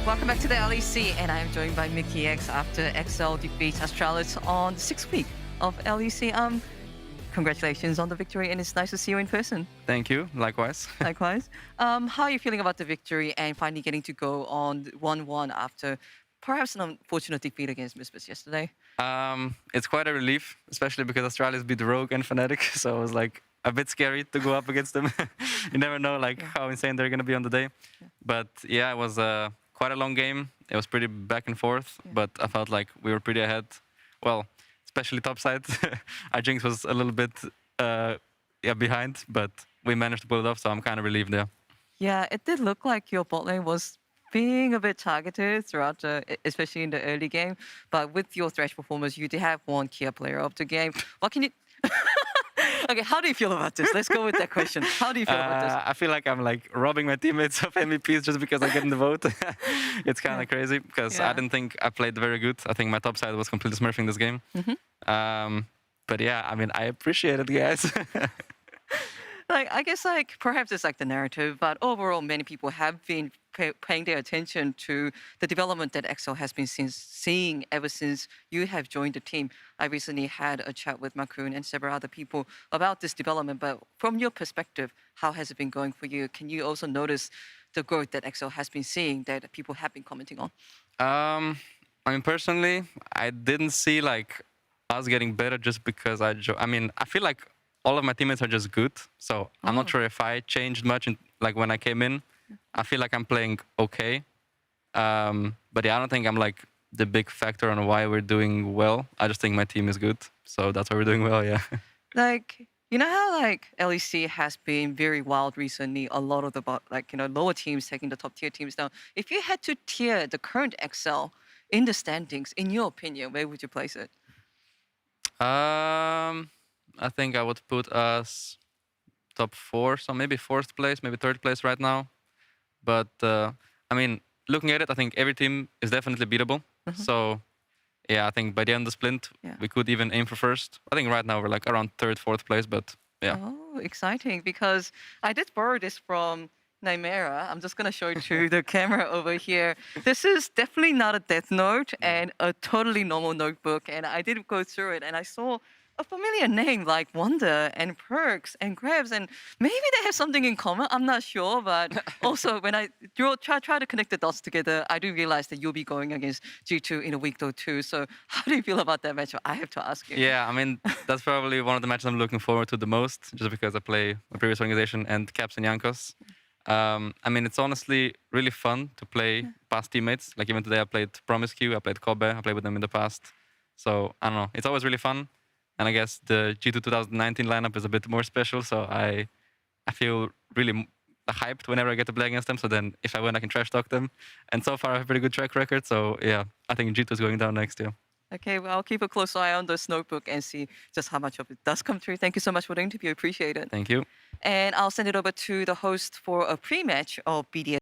Welcome back to the LEC, and I am joined by Mikyx after XL defeats Astralis on the 6th week of LEC. Congratulations on the victory, and it's nice to see you in person. Thank you. Likewise. Likewise. How are you feeling about the victory and finally getting to go on 1-1 after perhaps an unfortunate defeat against Mikyx yesterday? It's quite a relief, especially because Astralis beat Rogue and Fnatic, so it was like a bit scary to go up against them. You never know how insane they're going to be on the day. Yeah. But yeah, it was quite a long game. It was pretty back and forth, but I felt like we were pretty ahead. Well, especially top side. Our Jinx was a little bit behind, but we managed to pull it off, so I'm kind of relieved there. Yeah, it did look like your bot lane was being a bit targeted throughout, especially in the early game. But with your Thresh performance, you did have one key player of the game. What can you... Okay, how do you feel about this? Let's go with that question. How do you feel about this? I feel like I'm robbing my teammates of MVPs just because I get in the vote. It's kind of crazy because I didn't think I played very good. I think my top side was completely smurfing this game. But yeah, I mean, I appreciate it, guys. I guess perhaps it's the narrative, but overall, many people have been paying their attention to the development that XL has been seeing ever since you have joined the team. I recently had a chat with Makun and several other people about this development, but from your perspective, how has it been going for you? Can you also notice the growth that XL has been seeing that people have been commenting on? I mean, personally, I didn't see us getting better just because I feel like all of my teammates are just good, so I'm not sure if I changed much when I came in. I feel like I'm playing okay, but yeah, I don't think I'm the big factor on why we're doing well. I just think my team is good, so that's why we're doing well. Yeah. You know how LEC has been very wild recently. A lot of the lower teams taking the top tier teams down. If you had to tier the current XL in the standings, in your opinion, where would you place it? I think I would put us top 4, so maybe 4th place, maybe 3rd place right now. But I mean, looking at it, I think every team is definitely beatable. So yeah, I think by the end of the splint, we could even aim for 1st. I think right now we're around 3rd, 4th place, but yeah. Oh, exciting, because I did borrow this from Nightmare. I'm just going to show it to the camera over here. This is definitely not a Death Note and a totally normal notebook. And I did go through it and I saw a familiar name like Wonder and Perks and Krebs, and maybe they have something in common. I'm not sure, but also when I try to connect the dots together, I do realize that you'll be going against G2 in a week or two. So how do you feel about that matchup? I have to ask you. Yeah, I mean, that's probably one of the matches I'm looking forward to the most, just because I play my previous organization and Caps and Yankos. I mean, it's honestly really fun to play past teammates. Even today I played Promiscue, I played Kobe, I played with them in the past. So I don't know, it's always really fun. And I guess the G2 2019 lineup is a bit more special, so I feel really hyped whenever I get to play against them. So then if I win, I can trash talk them. And so far I have a pretty good track record, so yeah, I think G2 is going down next year. Okay, well, I'll keep a close eye on this notebook and see just how much of it does come true. Thank you so much for the interview. Appreciate it. Thank you. And I'll send it over to the host for a pre-match of BDS.